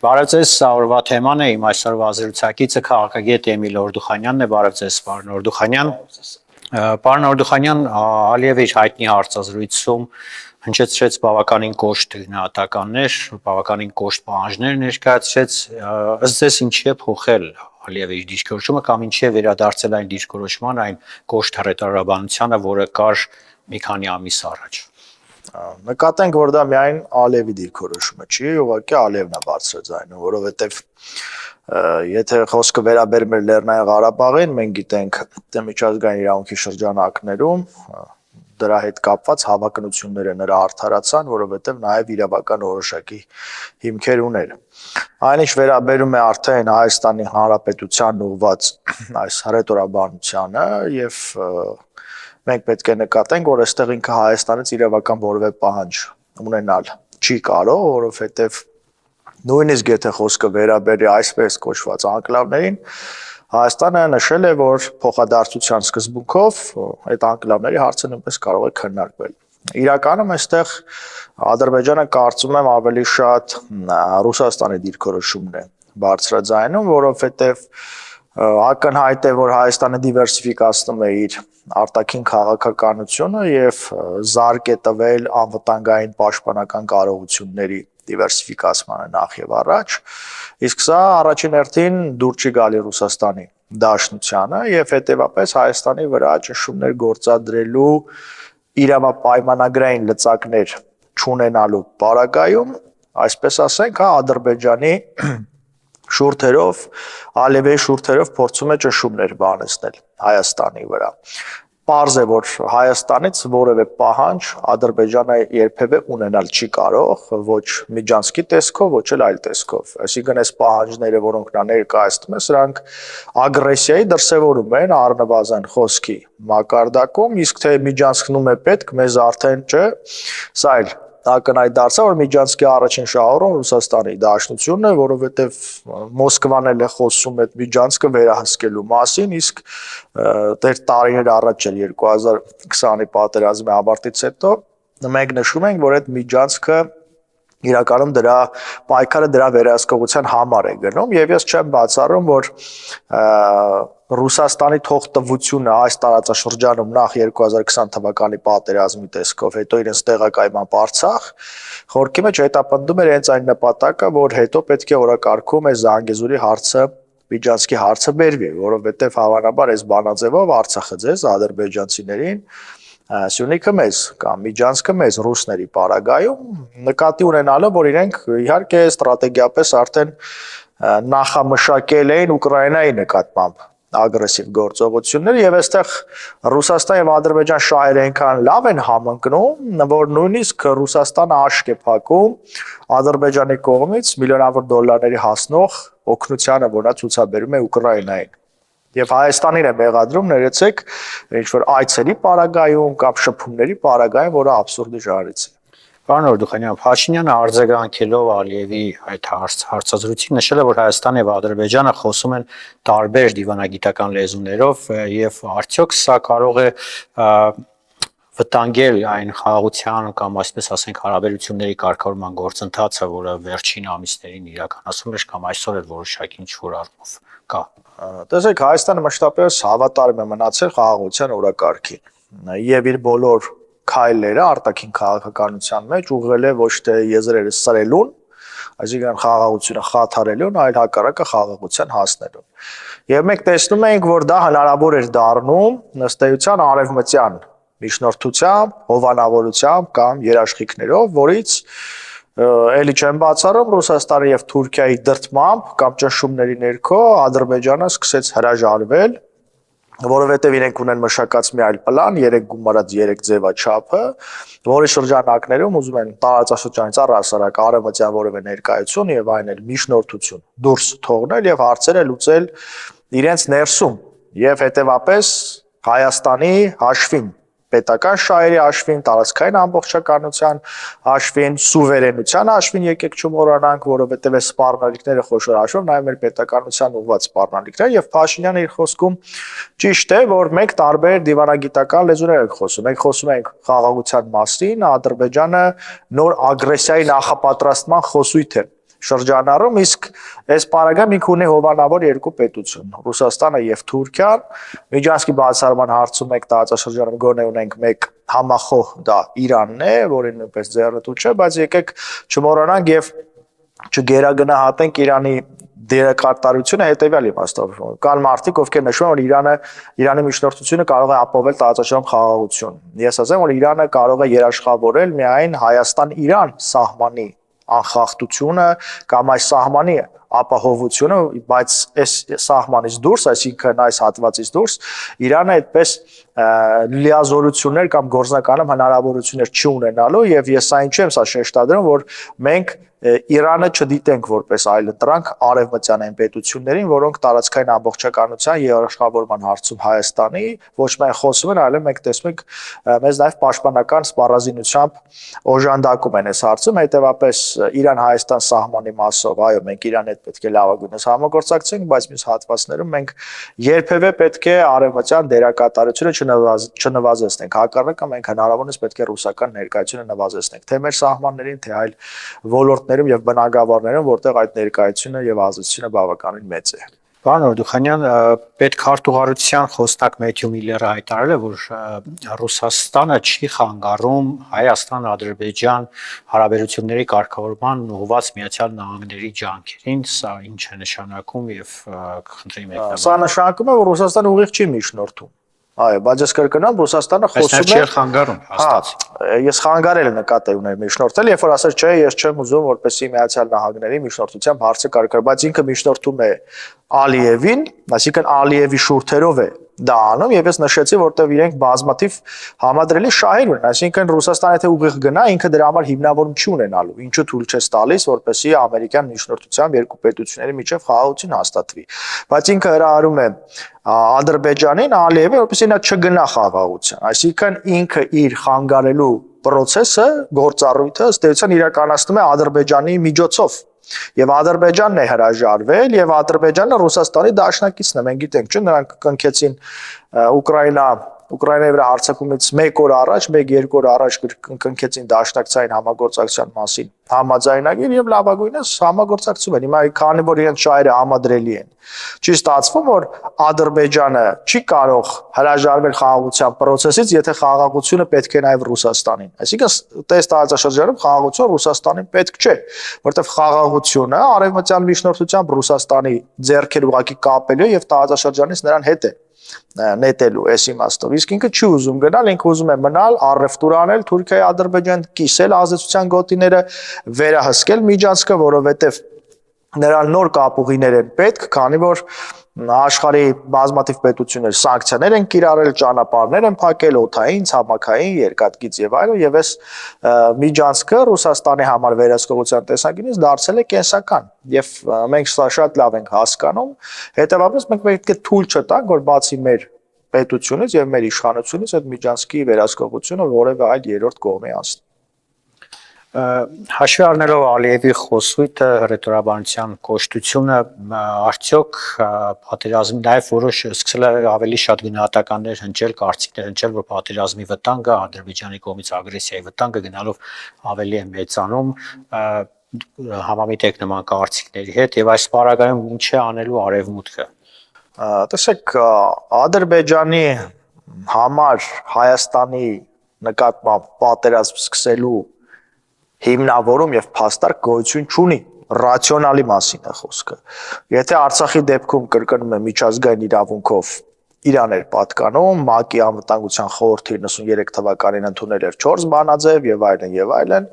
Բարև ձեզ, սա օրվա թեման է, իմ այսօրվա զրուցակիցը քաղաքագետ Էմիլ Օրդուխանյանն է, բարև ձեզ, պարոն Օրդուխանյան։ Պարոն Օրդուխանյան, Ալիևը իր հայտնի հարցազրույցում հնչեցրեց բավականին կոշտ գնահատականներ, բավականին կոշտ պահանջներ ներկայացրեց, ըստ ձեզ ինչի է փոխել Ալիևը իր դիրքորոշումը կամ ինչի է վերադարձել այն դիրքորոշման, այն կոշտ հռետորաբանությանը, որը կար մի քանի ամիս առաջ։ Նկատենք, որ դա միայն Ալիևի դիրքորոշումը չի, ուղղակի Ալիևն է բարձրաձայնում, որովհետև եթե խոսքը վերաբերում է Լեռնային Ղարաբաղին, մենք գիտենք, թե միջազգային իրավունքի շրջանակներում դրա հետ կապված հավակնությունները նրա արդարացան, որովհետև նաև իրավական որոշակի հիմքեր ուներ։ Այնինչ վերաբերում է արդեն Հայաստանի Հանրապետությանն ուղղված այս հռետորաբանությանը եւ մենք պետք է նկատենք, որ այստեղ ինքը Հայաստանից իրավական որևէ պահանջ ունենալ չի կարող, որովհետև նույնիսկ եթե խոսքը վերաբերի այսպես կոչված անկլավներին, Հայաստանը նշել է, որ փոխադարձության սկզբունքով այդ անկլավների հարցը նույնպես կարող է քննարկվել։ Իրականում այստեղ Ադրբեջանը կարծում եմ ավելի շատ Ռուսաստանի դիրքորոշումն է բարձրաձայնում, որովհետև ակնհայտ է, որ Հայաստանը դիվերսիֆիկացնում է իր արտաքին քաղաքականությունը եւ զարգ է տվել անվտանգային պաշտպանական կարողությունների դիվերսիֆիկացմանը նախ եւ առաջ, իսկ սա առաջին հերթին դուր չի գալի Ռուսաստանի դաշնությանը եւ հետեւաբար Հայաստանի վրա ճնշումներ գործադրելու իրավապայմանագրային լծակներ չունենալու պարագայում, այսպես ասենք, Ադրբեջանի շուրթերով, Ալիևի շուրթերով փորձում է ճնշումներ բանեցնել Հայաստանի վրա։ Պարզ է, որ Հայաստանից որևէ պահանջ Ադրբեջանը երբևէ ունենալ չի կարող, ոչ միջանցքի տեսքով, ոչ էլ այլ տեսքով։ Այսինքն այս պահանջները, որոնք նա ներկայացնում է, սրանք ագրեսիայի դրսևորում են առնվազն խոսքի մակարդակում, իսկ թե միջանցքնում է պետք, մեզ արդեն չէ, սա էլ ակնհայտ դարձավ, որ միջանցքի առաջին շահառուն Ռուսաստանի Դաշնությունն է, որովհետև Մոսկվան էլ է խոսում այդ միջանցքը վերահսկելու մասին, իսկ դեռ տարիներ առաջ էլ 2020-ի պատերազմի ավարտից հետո մենք նշում ենք, որ այդ միջանցքը իրականում դրա պայքարը դրա վերահսկողության համար է գնում եւ ես չեմ բացառում, որ Ռուսաստանի թողտվությունը այս տարածաշրջանում նախ 2020 թվականի պատերազմի տեսքով, հետո իրենց տեղակայմամբ Արցախ, խորքի մեջ հետապնդում էր հենց այն նպատակը, որ հետո պետք է օրակարգում այս Զանգեզուրի հարցը, միջանցքի հարցը բերվի, որովհետև հավանաբար այս բանաձևով Արցախը ձեզ ադրբեջանցիներին Սյունիքը մեզ կամ միջանցքը մեզ ռուսների պարագայում նկատի ունենալով, որ իրենք իհարկե ստրատեգիապես արդեն նախամշակել էին Ուկրաինայի նկատմամբ ագրեսիվ գործողություններ եւ այստեղ Ռուսաստան եւ Ադրբեջան շահերը այնքան լավ են համընկնում, որ նույնիսկ Ռուսաստանը աշկ է փակում Ադրբեջանի կողմից միլիոնավոր դոլարների հասնող օգնությանը, որը ցուցաբերում է Ուկրաինային։ Եվ Հայաստանին է մեղադրում, ներեցեք, ինչ-որ այցերի պարագայում կամ շփումների պարագայում, որը աբսուրդի ժանրից է։ Պարոն Օրդուխանյան, Փաշինյանը արձագանքելով Ալիևի այդ հարցազրույցին նշել է, որ Հայաստանը եւ Ադրբեջանը խոսում են տարբեր դիվանագիտական լեզուներով եւ արդյոք սա կարող է վտանգել այն խաղաղության կամ այսպես ասենք հարաբերությունների կարգավորման գործընթացը, որը վերջին ամիսներին իրականացվում էր կամ այսօր էլ որոշակի ինչ-որ առումով կա։ Տեսեք, Հայաստանը մշտապես հավատարիմ է մնացել խաղաղության օրակարգին եւ իր բոլոր քայլերը արտաքին քաղաքականության մեջ ուղղել է ոչ թե եզրերը սրելուն, այսինքն խաղաղությունը խաթարելուն, այլ հակառակը խաղաղության հասնելուն։ Եվ մենք տեսնում ենք, որ դա հնարավոր էր դառնում ըստ էության արևմտյան միջնորդությամբ, հովանավորությամբ կամ երաշխիքներով, որից էլի չեմ բացառում Ռուսաստանի եւ Թուրքիայի դրդմամբ կամ ճնշումների ներքո Ադրբեջանը սկսեց հրաժարվել, որովհետև իրենք ունեն մշակած մի այլ պլան, 3 գումարած 3 ձևաչափը, որի շրջանակներում ուզում են տարածաշրջանից առհասարակ արևմտյան որևէ ներկայություն եւ այն էլ միջնորդություն դուրս թողնել եւ հարցերը լուծել իրենց ներսում եւ հետեւապես Հայաստանի հաշվին, պետական շահերի հաշվին, տարածքային ամբողջականության հաշվին, սուվերենության հաշվին եկեք չմոռանանք, որովհետև այս սպառնալիքները խոշոր հաշվով նաև մեր պետականության ուղղված սպառնալիքներ եւ Փաշինյանը իր խոսքում ճիշտ է, որ մենք տարբեր դիվանագիտական լեզուներ ենք խոսում։ Մենք խոսում ենք խաղաղության մասին, Ադրբեջանը նոր ագրեսիայի նախապատրաստման խոսույթ է շրջանառում, իսկ այս պարագայում ինքը ունի հովանավոր երկու պետություն՝ Ռուսաստանը եւ Թուրքիան։ Միջանցքի բացառման հարցում եք տարածաշրջանում գոնե ունենք մեկ համախոհ, դա Իրանն է, որին նույնպես ձեռնտու չէ, բայց եկեք չմոռանանք եւ չգերագնահատենք Իրանի դերակատարությունը հետեւյալ իմաստով։ Կան մարդիկ, ովքեր նշում են, որ Իրանի միջնորդությունը կարող է ապահովել տարածաշրջան խաղաղություն։ Ես ասեմ, որ Իրանը կարող է երաշխավորել միայն Հայաստան-Իրան սահմանի անխախտությունը կամ այս սահմանի ապահովությունը, բայց այս սահմանից դուրս, այսինքն այս հատվածից դուրս, Իրանը այդպես լիազորություններ կամ գործնականում հնարավորություններ չունենալու, եւ ես այն չեմ սա շեշտադրում, որ մենք Իրանը չդիտենք որպես այլընտրանք արևմտյան պետություններին, որոնք տարածքային ամբողջականության երաշխավորման հարցում Հայաստանի ոչ միայն խոսում են, այլև մենք տեսնում ենք մեզ նաև պաշտպանական սպառազինությամբ օժանդակում են այս հարցում, հետևաբար Իրան-Հայաստան սահմանի մասով, այո, մենք Իրանի հետ պետք է լավագույնս համագործակցենք, բայց մյուս հատվածներում մենք երբևէ պետք է արևմտյան դերակատարությունը չնվազեցնենք, հակառակը մենք հնարավորինս պետք է ռուսական ներկայությունը նվազեցնենք, թե մեր սահմաններին, թե այլ ոլորտներում եւ բնակավարներում, որտեղ այդ ներկայությունը եւ ազդեցությունը բավականին մեծ է։ Պարոն Օրդուխանյան, պետքարտուղարության խոսնակ Մեթյու Միլլերը հայտարարել է, որ Ռուսաստանը չի խանգարում Հայաստան-Ադրբեջան հարաբերությունների կարգավորման ուղղված Միացյալ Նահանգների ջանքերին, սա ինչ է նշանակում եւ կխնդրեի մեկնաբանել։ Սա նշանակում է, որ Ռուսաստանը ուղիղ չի միջնորդում։ Այո, բայց ես կրկնամ, Ռուսաստանը խոսում է խանգարում, հաստատ։ Ես խանգարել եմ նկատի ուներ միջնորդել, երբ որ ասել չէ, ես չեմ ուզում որպեսզի Միացյալ Նահանգների միջնորդությամբ հարցը կարգավորվի, բայց ինքը միջնորդում է Ալիևին, այսինքն Ալիևի շուրթերով է դա անում, եւ ես նշեցի, որտեղ իրենք բազմաթիվ համադրելի շահեր ունեն, այսինքն Ռուսաստանը եթե ուղիղ գնա, ինքը դրա համար հիմնավորում չի ունենալու, ինչու թույլ չես տալիս, որպեսզի ամերիկյան միջնորդությամբ երկու պետությունների միջև խաղաղություն հաստատվի, բայց ինքը հրահարում է Ադրբեջանին, Ալիևին, որպեսզի նա չգնա խաղաղության, այսինքն ինքը իր խանգարելու process-ը, գործառույթը ըստ էության իրականացնում է Ադրբեջանի միջոցով։ Եվ Ադրբեջանն է հրաժարվել, եւ Ադրբեջանը Ռուսաստանի դաշնակիցն է, մենք գիտենք, չէ՞, նրանք կնքեցին Ուկրաինայի վրա հարձակումից 1 օր առաջ, 1-2 օր առաջ կնքեցին դաշնակցային համագործակցության մասին համաձայնագիր եւ լավագույնս համագործակցում են։ Հիմա քանի որ իրենց շահերը համադրելի են, չի ստացվում, որ Ադրբեջանը չի կարող հրաժարվել խաղաղության process-ից, եթե խաղաղությունը պետք է նաեւ Ռուսաստանին։ Այսինքն տես տարածաշրջանում խաղաղություն Ռուսաստանին պետք չէ, որովհետեւ խաղաղությունը արևմտյան միջնորդությամբ Ռուսաստանի ձեռքեր ուղակի կապելու եւ տարածաշրջանից նրան հետ է նետելու այս իմաստով, իսկ ինքը չի ուզում գնալ, ինքը ուզում է մնալ, առևտուր անել Թուրքիայի Ադրբեջան, կիսել ազդեցության գոտիները, վերահսկել միջանցքը, որովհետև նրան նոր կապուղիներ են պետք, քանի որ աշխարհի բազմաթիվ պետություններ սանկցիաներ են կիրառել, ճանապարհներ են փակել, օդային, ցամաքային, երկաթգիծ եւ այլն, եւ այս միջանցքը Ռուսաստանի համար վերահսկողության տեսանկյունից դարձել է կենսական, եւ մենք սա շատ լավ ենք հասկանում, հետեւաբար մենք պետք է թույլ չտանք, որ բացի մեր պետությունից եւ մեր իշխանությունից այդ միջանցքի վերահսկողությունը որևէ այլ երրորդ կողմի անցնի։ Հաշվի առնելով Ալիևի խոսույթը, հռետորաբանության կոշտությունը, արդյոք պատերազմի նաև որոշ սկսել է ավելի շատ գնահատականներ հնչել, կարծիքներ հնչել, որ պատերազմի վտանգը, Ադրբեջանի կողմից ագրեսիայի վտանգը գնալով ավելի է մեծանում, համամիտ եք նման կարծիքների հետ, եւ այս պարագայում ինչ է անելու Արևմուտքը։ Տեսեք, Ադրբեջանի համար Հայաստանի նկատմամբ պատերազմ սկսելու հիմնավորում եւ փաստարկ գոյություն չունի, ռացիոնալի մասին է խոսքը։ Եթե Արցախի դեպքում կրկնում եմ միջազգային իրավունքով Իրան էր պատկանում, ՄԱԿ-ի անվտանգության խորհուրդը 93 թվականին ընդունել էր 4 բանաձև եւ այլն,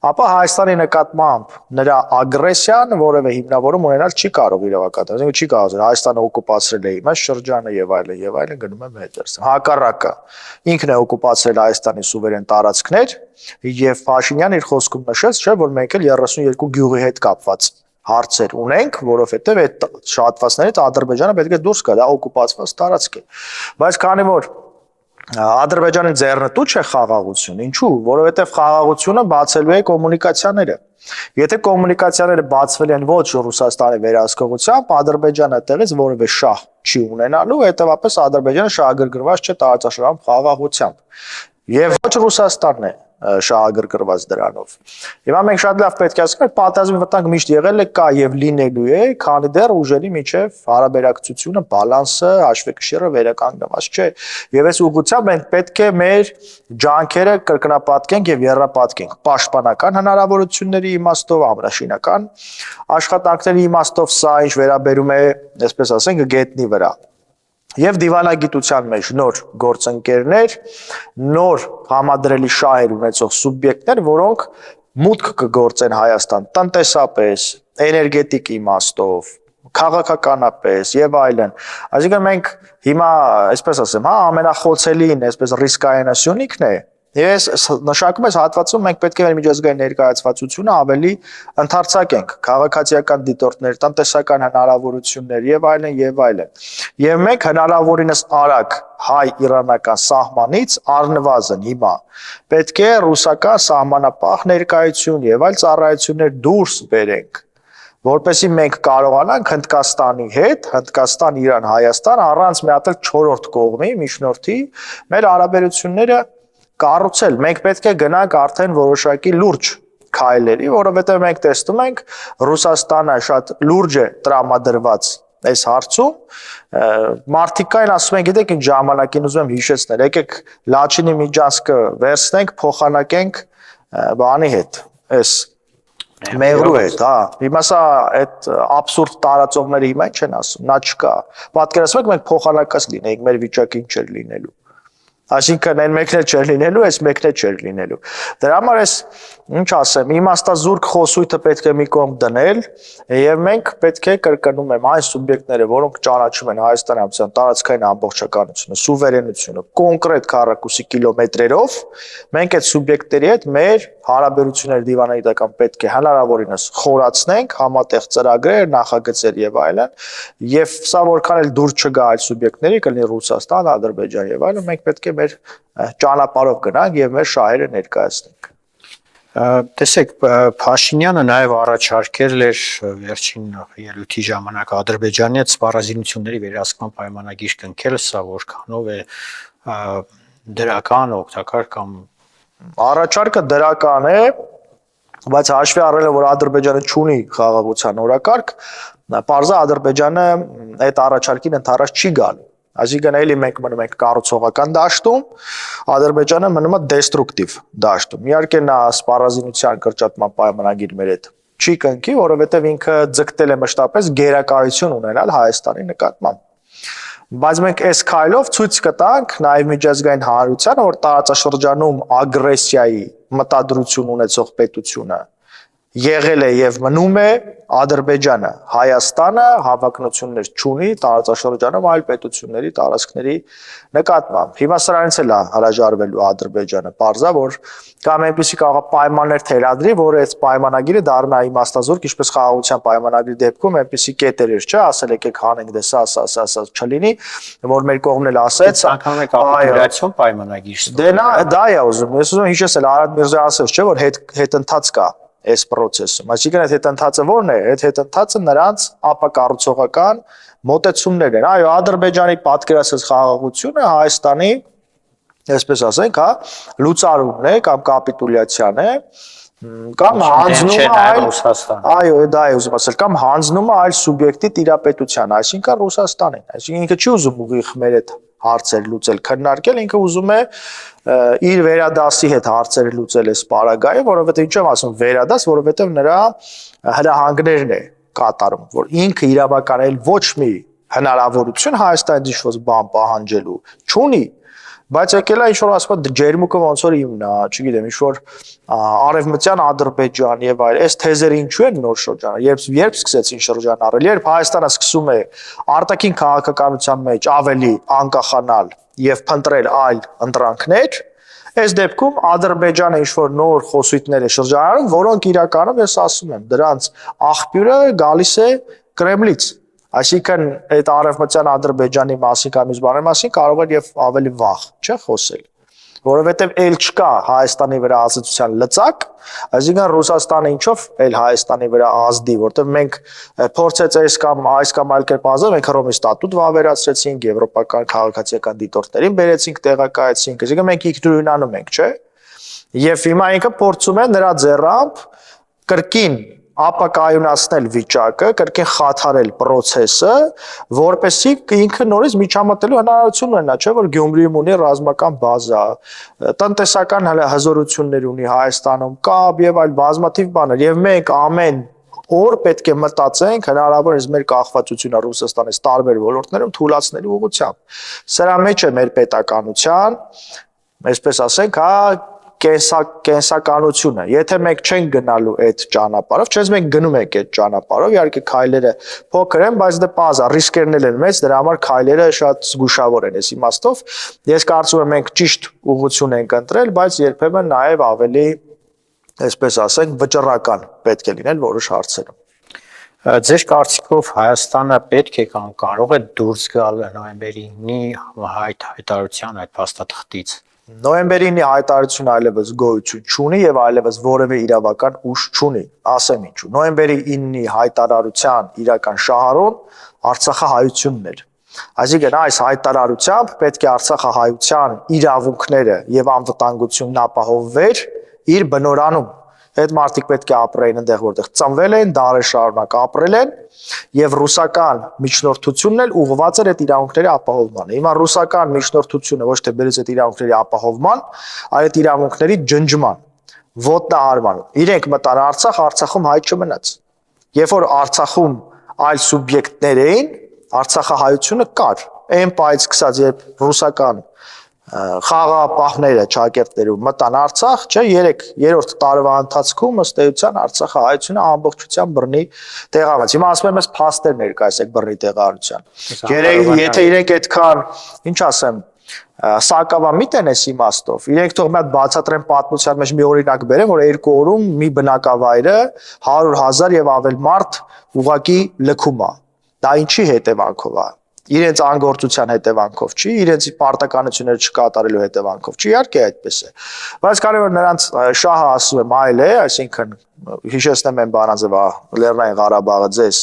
ապա Հայաստանի նկատմամբ նրա ագրեսիան որևէ հիմնավորում ունենալ չի կարող իրավական։ Այսինքն չի կարող ասել Հայաստանը օկուպացրել է իմ այս շրջանը եւ այլն գնում եմ հետերս։ Հակառակը ինքն է օկուպացրել Հայաստանի սուվերեն տարածքներ եւ Փաշինյանն իր խոսքում նշեց, չէ, որ մենք էլ 32 գյուղի հետ կապված հարցեր ունենք, որովհետեւ այդ շատվածներից Ադրբեջանը պետք է դուրս գա, դա օկուպացված տարածք է։ Բայց քանի որ Ադրբեջանի ձեռնտու չէ խաղաղություն, ինչու, որովհետև խաղաղությունը բացելու է կոմունիկացիաները։ Եթե կոմունիկացիաները բացվել են ոչ Ռուսաստանի վերահսկողությամբ, Ադրբեջանը այդտեղից որևէ շահ չի ունենալու, հետևաբար Ադրբեջանը շահագրգռված չէ տարածաշրջանում խաղաղությամբ։ Եվ ոչ Ռուսաստանն է շահագրգռված դրանով։ Հիմա մենք շատ լավ պետք է ասենք, պատերազմի վտանգ միշտ եղել է, կա եւ լինելու է, քանի դեռ ուժերի միջև հարաբերակցությունը, բալանսը, հաշվեկշիռը վերականգնված չէ։ Եվ այս ուղղությամբ մենք պետք է մեր ջանքերը կրկնապատկենք եւ երրապատկենք պաշտպանական հնարավորությունների իմաստով, ամրաշինական աշխատանքների իմաստով, սա ինչ վերաբերում է, այսպես ասենք, գետնի վրա։ Եվ դիվանագիտության մեջ նոր գործընկերներ, նոր համադրելի շահեր ունեցող սուբյեկտներ, որոնք մուտք կգործեն Հայաստան տնտեսապես, էներգետիկ իմաստով, քաղաքականապես եւ այլն։ Այսինքն մենք հիմա, այսպես ասեմ, ամենախոցելին, այսպես ռիսկայնասյունիկն է։ Ես նշանակում ես հատվածում մենք պետք է մեր միջազգային ներկայացվածությունը ավելի ընդարձակենք, քաղաքացիական դիտորդներ, տնտեսական հնարավորություններ եւ այլն եւ այլն։ Եվ մենք հնարավորինս արագ հայ-իրանական սահմանից առնվազն հիմա պետք է ռուսական սահմանապահ ներկայություն եւ այլ ծառայություններ դուրս բերենք, որպեսզի մենք կարողանանք Հնդկաստանի հետ, Հնդկաստան-Իրան-Հայաստան առանց մի հատ էլ 4-րդ կողմի միջնորդի մեր հարաբերությունները կառուցել։ Մենք պետք է գնանք արդեն որոշակի լուրջ քայլերի, որովհետև մենք տեսնում ենք Ռուսաստանը շատ լուրջ է տրամադրված այս հարցում։ Մարդիկ կային ասում են, գիտեք ինչ ժամանակին ուզում եմ հիշեցնել, եկեք Լաչինի միջանցքը վերցնենք, փոխանակենք բանի հետ, այս մեղրու հետ, հա։ Հիմա սա այդ աբսուրդ տարածողները հիմա ինչ են ասում, նա չկա։ Պատկերացրեք մենք փոխանակած լինեինք, մեր վիճակը ինչ էր լինելու։ Այսինքն այն մեկն էլ չէր լինելու, այս մեկն էլ չէր լինելու։ Դրա համար էս ինչ ասեմ, իմաստազուրկ խոսույթը պետք է մի կողմ դնել, եւ մենք պետք է կրկնում եմ այն սուբյեկտները, որոնք ճանաչում են Հայաստանյան տարածքային ամբողջականությունը, սուվերենությունը, կոնկրետ քառակուսի կիլոմետրերով, մենք այդ սուբյեկտների հետ մեր հարաբերությունները դիվանագիտական պետք է հնարավորինս խորացնենք, համատեղ ծրագրեր, նախագծեր եւ այլն, եւ սա որքան էլ դուր չգա այլ սուբյեկտների, կլինի Ռուսաստան, Ադրբեջան եւ այլն, մենք պետք է մեր ճանապարհով գնանք եւ մեր շահերը ներկայացնենք։ Տեսեք, Փաշինյանը նաև առաջարկել էր վերջին ելույթի ժամանակ Ադրբեջանի հետ սպառազինությունների վերահսկման պայմանագիր կնքել, սա որքանով է դրական, օգտակար կամ առաջարկը դրական է, բայց հաշվի առնելով որ Ադրբեջանը չունի խաղաղության օրակարգ, պարզա Ադրբեջանը այդ առաջարկին ընդառաջ չի գալու։ Այսինքն էլի մենք մնում ենք կառուցողական դաշտում, Ադրբեջանը մնում է դեստրուկտիվ դաշտում։ Իհարկե նա սպառազինության կրճատման պայմանագիր մեր հետ չի կնքի, որովհետև ինքը ձգտել է մշտապես գերակայություն ունենալ Հայաստանի նկատմամբ։ Բայց մենք այս քայլով ցույց կտանք նաև միջազգային հանրությանը, որ տարածաշրջանում ագրեսիայի մտադրություն ունեցող պետությունը եղել է եւ մնում է Ադրբեջանը, Հայաստանը հավակնություններ չունի տարածաշրջանում այլ պետությունների տարածքների նկատմամբ։ Հիմա սրանից էլ է հրաժարվելու Ադրբեջանը, պարզա որ կամ այնպեսի կարող պայմաններ թելադրի, որ այդ պայմանագիրը դառնա իմաստազուրկ, ինչպես խաղաղության պայմանագրի դեպքում այնպեսի կետեր էր, չէ, ասել եկեք հանենք դե սա չլինի, որ մեր կողմն էլ ասեց, անգամ է կապիտուլյացիոն պայմանագիր։ Դե դա է ուզում, ես ուզում հիշեցնել Արադ Միրզոյանը ասեց, չէ, որ հետընթաց կա այս process-ում։ Այսինքն այդ հետընթացը ո՞րն է։ Այդ հետընթացը նրանց ապակառուցողական մոտեցումներն են։ Այո, Ադրբեջանի պատկերացած խաղաղությունը Հայաստանի, այսպես ասենք, հա, լուծարումն է կամ կապիտուլյացիան է, կամ հանձնում է այլ, այո, դա է ուզում ասել, կամ հանձնում է այլ սուբյեկտի տիրապետության, այսինքն Ռուսաստանին։ Այսինքն ինքը չի ուզում ուղիղ մեր հետ հարցեր լուծել, քննարկել, ինքը ուզում է իր վերադասի հետ հարցեր լուծել այս պարագայում, որովհետև ինչ եմ ասում վերադաս, որովհետև նրա հրահանգներն է կատարում, որ ինքը իրավականել ոչ մի հնարավորություն Հայաստանից ինչ-որ բան պահանջելու չունի, բայց եկել է ինչ-որ ասում է ջերմուկը ոնց որ իմն է, չգիտեմ, ինչ-որ արևմտյան Ադրբեջան եւ այլ, այս թեզերը ինչու են նոր շրջանը, երբ սկսեցին շրջանառել, երբ Հայաստանը սկսում է արտաքին քաղաքականության մեջ ավելի անկախանալ եւ փնտրել այլ ընտրանքներ, այս դեպքում Ադրբեջանը ինչ-որ նոր խոսույթներ է շրջանառում, որոնք իրականում ես ասում եմ, դրանց աղբյուրը գալիս է Կրեմլից։ Այսինքն այդ արևմտյան Ադրբեջանի մասին կամ այս բաների մասին կարող է եւ ավելի վաղ, չէ, խոսել, որովհետեւ ել չկա Հայաստանի վրա ազատության լծակ, այսինքն Ռուսաստանը ինչով ել Հայաստանի վրա ազդի, որտեղ մենք փորձեց այս կամ այլ կերպ ազդել, մենք Հռոմի ստատուտ վավերացրեցինք, եվրոպական քաղաքացիական դիտորդներին բերեցինք, տեղակայեցինք, այսինքն մենք իգնորինանում ենք, չէ։ Եվ հիմա ինքը փորձում է նրա ձեռամբ կրկին ապակայունացնել վիճակը, կրկին խաթարել process-ը, որպեսզի ինքը նորից միջամտելու հնարավորություն ունենա, չէ՞ որ Գյումրիում ունի ռազմական բազա, տնտեսական հզորություններ ունի Հայաստանում, կապ եւ այլ բազմաթիվ բաներ, եւ մենք ամեն օր պետք է մտածենք հնարավորինս մեր կախվածությունը Ռուսաստանից տարբեր ոլորտներում թույլատնելու ուղղությամբ։ Սրա մեջ է մեր պետականության, այսպես ասենք, կենսականությունը։ Եթե մենք չենք գնալու այդ ճանապարհով, չես մենք գնում ենք այդ ճանապարհով, իհարկե քայլերը փոքր են, բայց դե բազա ռիսկերն են մեծ, դրա համար քայլերը շատ զգուշավոր են այս իմաստով։ Ես կարծում եմ մենք ճիշտ ուղղություն ենք ընտրել, բայց երբեմն նաև ավելի, այսպես ասենք, վճռական պետք է լինել որոշ հարցերում։ Ձեր կարծիքով Հայաստանը պետք է կամ կարող է դուրս գալ նոյեմբերի 9-ի հայտարարության այդ փաստաթղթից։ Նոյեմբերի 9-ի հայտարարությունը այլևս գոյություն չունի եւ այլևս որևէ իրավական ուժ չունի։ Ասեմ ինչու։ Նոյեմբերի 9-ի հայտարարության իրական շահառուն Արցախահայությունն էր։ Այսինքն այս հայտարարությամբ պետք է Արցախահայության իրավունքները եւ անվտանգությունն ապահովվեր իր բնորանում։ Այդ մարդիկ պետք է ապրեին այնտեղ, որտեղ ծնվել են, դարեր շարունակ ապրել են, եւ ռուսական միջնորդությունն էլ ուղղված էր այդ իրավունքների ապահովմանը։ Հիմա ռուսական միջնորդությունը ոչ թե բերեց այդ իրավունքների ապահովման, այլ այդ իրավունքների ջնջման, ոտնահարման։ Իրենք մտան Արցախ, Արցախում հայ չմնաց։ Երբ որ Արցախում այլ սուբյեկտներ էին, Արցախահայությունը կար։ Այն պայից սկսած, երբ ռուսական խաղաղապահները ճակերտներում մտան Արցախ, չէ, 3-րդ տարվա ընթացքում ըստ էության Արցախահայությունը ամբողջությամբ բռնի տեղանոց։ Հիմա ասում եմ, ես փաստեր ներկայացեք բռնի տեղանության։ Եթե իրենք այդքան, ինչ ասեմ, սակավամիտ են այս իմաստով, իրենք թող մի հատ բացատրեն պատմության մեջ մի օրինակ բերեն, որ 2 օրում մի բնակավայրը 100,000 եւ ավել մարդ ուղակի լքում է։ Դա ինչի հետևանքով է։ Իրենց անգործության հետևանքով չի, իրենց պարտականությունները չկատարելու հետևանքով չի, իհարկե այդպես է։ Բայց կարևոր նրանց շահը ասում եմ այլ է, այսինքն հիշեցնեմ են Բանաձևա Լեռնային Ղարաբաղը ձեզ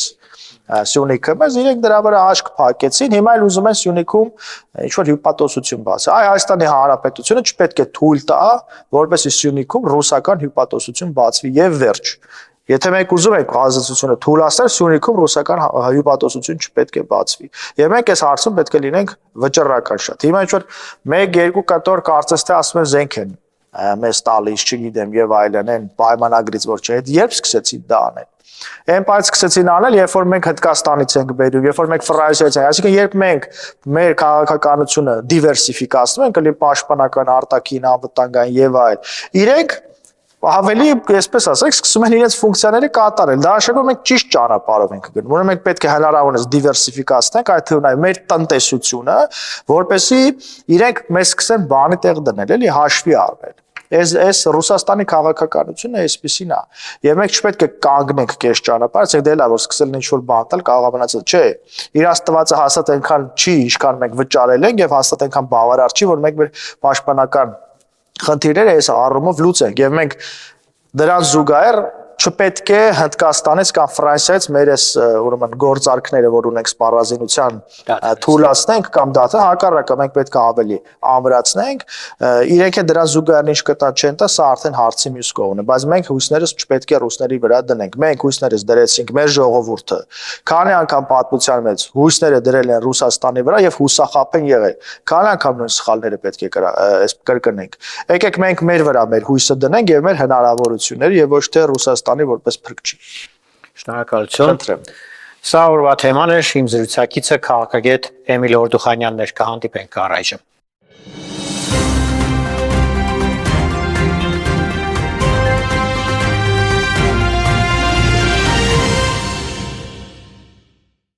Սյունիքը, բայց իրենք դրա վրա աշկ փակեցին, հիմա էլ ուզում են Սյունիքում ինչ-որ հյուպատոսություն բացել։ Հայաստանի Հանրապետությունը չպետք է թույլ տա, որպեսզի Սյունիքում ռուսական հյուպատոսություն բացվի եւ վերջ։ Եթե մենք ուզում ենք ազատությունը թույլատրել, Սյունիքում ռուսական հյուպատոսություն չպետք է բացվի։ Եվ մենք այս հարցում պետք է լինենք վճռական շատ։ Հիմա ինչ-որ 1-2 կտոր կարծես թե ասում են զենք են մեզ տալիս, չգիտեմ, եւ այլն, այն պայմանագրից որ չէ, երբ սկսեցին դա անել։ Այն պայծ սկսեցին անել, երբ որ մենք Հնդկաստանից ենք բերում, երբ որ մենք Ֆրանսիայից ենք, այսինքն երբ մենք մեր քաղաքականությունը դիվերսիֆիկացնում ենք, կլինի պաշտպանական, արտաքին, անվտանգային եւ այլ։ Իրենք ավելի, այսպես ասենք, սկսում են իրենց ֆունկցիաները կատարել։ Դա նշանակում մենք ճիշտ ճանապարհով ենք գնում։ Ուրեմն մենք պետք է հնարավորինս դիվերսիֆիկացնենք այդ թվում մեր տնտեսությունը, որպեսզի իրենք մեզ սկսեն բանի տեղ դնել, էլի հաշվի առնել։ Այս Ռուսաստանի քաղաքականությունը այսպեսին է։ Եվ մենք չպետք է կանգնենք կես ճանապարհ, ասենք դե լավ, որ սկսել են ինչ-որ բան տալ, կարող է մնացել, չէ։ Իր աստվածը հաստատ այնքան չի, ինչքան մենք վճարել ենք, եւ հաստատ այնքան բավարար չի, որ մենք մեր պաշտպանական խնդիրները այս առումով լուծենք, եւ մենք դրան զուգահեռ չպետք է Հնդկաստանից կամ Ֆրանսիայից մեր այս ուրեմն գործարքները, որ ունենք սպառազինության թույլատնենք կամ դատը, հակառակը մենք պետք է ավելի ամրացնենք, իրենք է դրան զուգահեռ ինչ կտա չեն տա, սա արդեն հարցի մյուս կողմն է, բայց մենք հույսներս չպետք է ռուսների վրա դնենք։ Մենք հույսներս դրեցինք մեր ժողովուրդը, քանի անգամ պատմության մեջ հույսները դրել են Ռուսաստանի վրա եւ հուսախապ են եղել։ Քանի անգամ նույն սխալները պետք է կրկնենք։ Եկեք մենք մեր վրա մեր հույսը դնենք եւ մեր հնարավորությունները եւ ոչ թե Ռուսաստանի որպես փրկչի։ Շնորհակալություն։ Սա օրվա թեման է, իմ զրուցակիցը քաղաքագետ Էմիլ Օրդուխանյանն էր, կհանդիպենք առայժմ։